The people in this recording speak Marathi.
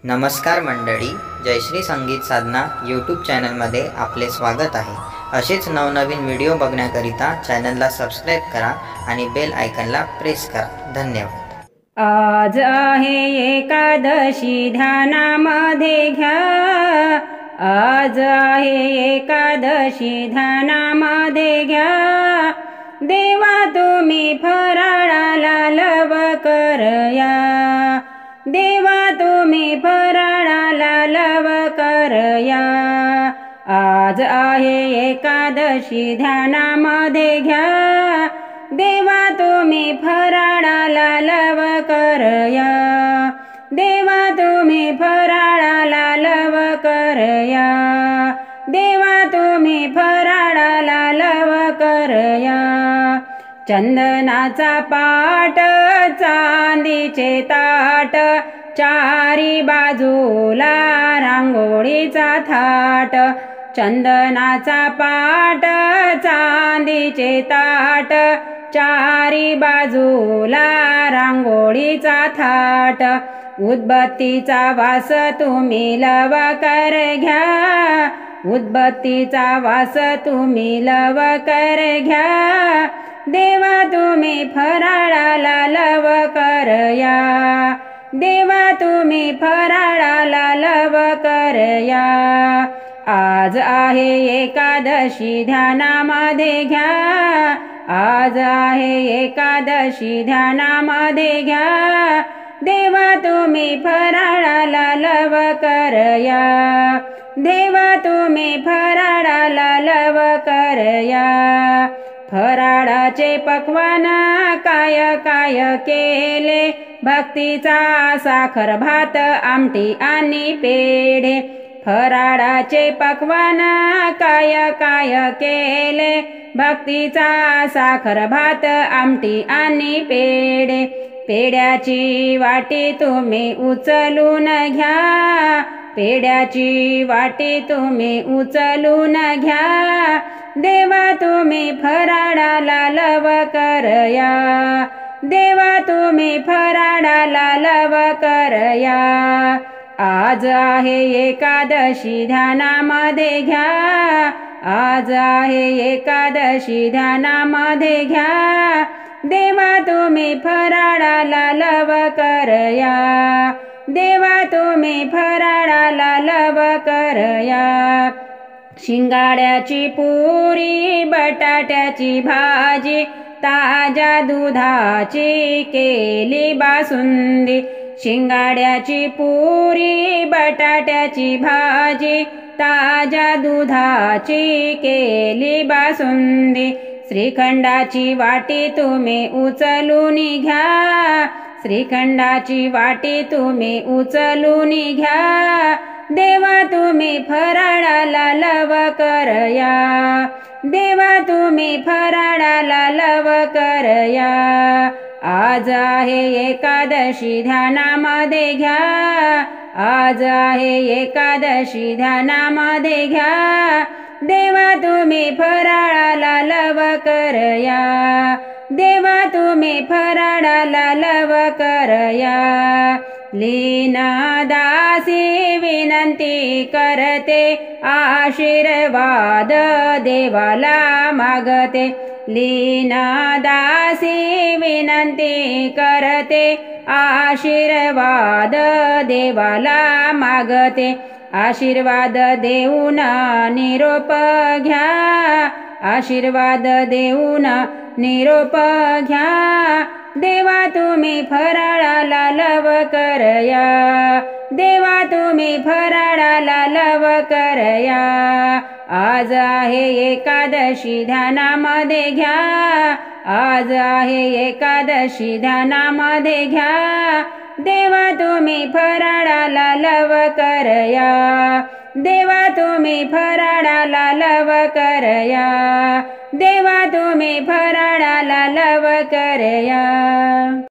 नमस्कार मंडळी, जयश्री संगीत साधना यूट्यूब चॅनलमध्ये आपले स्वागत आहे। असेच नवनवीन व्हिडिओ बघण्याकरिता चॅनलला सबस्क्राइब करा आणि बेल आयकॉनला प्रेस करा। धन्यवाद। आज आहे एकादशी ध्यानामध्ये घ्या, आज आहे एकादशी ध्यानामध्ये घ्या। देवा तुम्ही फराळाला लवकर या, देवा तुम्ही फराळाला लवकर या। आज आहे एकादशी ध्यानामध्ये घ्या, देवा तुम्ही फराळाला लवकर या, देवा तुम्ही फराळाला लवकर या, देवा तुम्ही फराळाला लवकर या। चंदनाचा पाट, चांदीचे ताट, चारी बाजूला रांगोळीचा थाट। चंदनाचा पाट, चांदीचे ताट, चारी बाजूला रांगोळीचा थाट। उदबत्तीचा वास तुम्ही लवकर घ्या, उदबत्तीचा वास तुम्ही लवकर घ्या। देवा तुम्ही फराळाला लवकर या, देवा तुम्ही फराळाला लवकर या। आज आहे एकादशी ध्यानामध्ये घ्या, आज आहे एकादशी ध्यानामध्ये घ्या। देवा तुम्ही फराळाला लवकर या, देवा तुम्ही फराळाला लवकर या। फराळाचे पक्वान काय काय केले, भक्तीचा साखर भात आमटी आणि पेढे। फराळाचे पक्वान काय काय केले, भक्तीचा साखर भात आमटी आणि पेढे। पेढ्याची वाटी तुम्ही उचलून घ्या, पेढ्याची वाटी तुम्ही उचलून घ्या। देवा तुम्ही फराळाला लवकर या, देवा तुम्ही फराळाला लवकर या। आज आहे एकादशी ध्यानामध्ये घ्या, आज आहे एकादशी ध्यानामध्ये घ्या। देवा तुम्ही फराळाला लवकर या, देवा तुम्ही फराळाला लवकर या। शिंगाड्याची पुरी, बटाट्याची भाजी, ताज्या दुधाची केली बासुंदी। शिंगाड्याची पुरी, बटाट्याची भाजी, ताज्या दुधाची केली बासुंदी। श्रीखंडाची वाटी तुम्ही उचलून घ्या, श्रीखंडाची वाटी तुम्ही उचलून घ्या। देवा तुम्ही फराळाला लवकर या, देवा तुम्ही फराळाला लवकर या। आज आहे एकादशी ध्यानामध्ये घ्या, आज आहे एकादशी ध्यानामध्ये घ्या। देवा तुम्ही फराळाला लवकर या, देवा तुम्ही फराळाला लवकर या। लीना दासी विनंती करते, आशीर्वाद देवाला मागते। लीना दासी विनंती करते, आशीर्वाद देवाला मागते। आशीर्वाद देऊन निरोप घ्या, आशीर्वाद देऊन निरोप घ्या। देवा तुम्ही फराळाला लवकर या, देवा तुम्ही फराळाला लवकर या। आज आहे एकादशी ध्यानामध्ये घ्या, आज आहे एकादशी ध्यानामध्ये घ्या। देवा तुम्ही फराळाला लवकर या, देवा तुम्ही फराळाला लवकर या, देवा तुम्ही फराळाला लवकर या।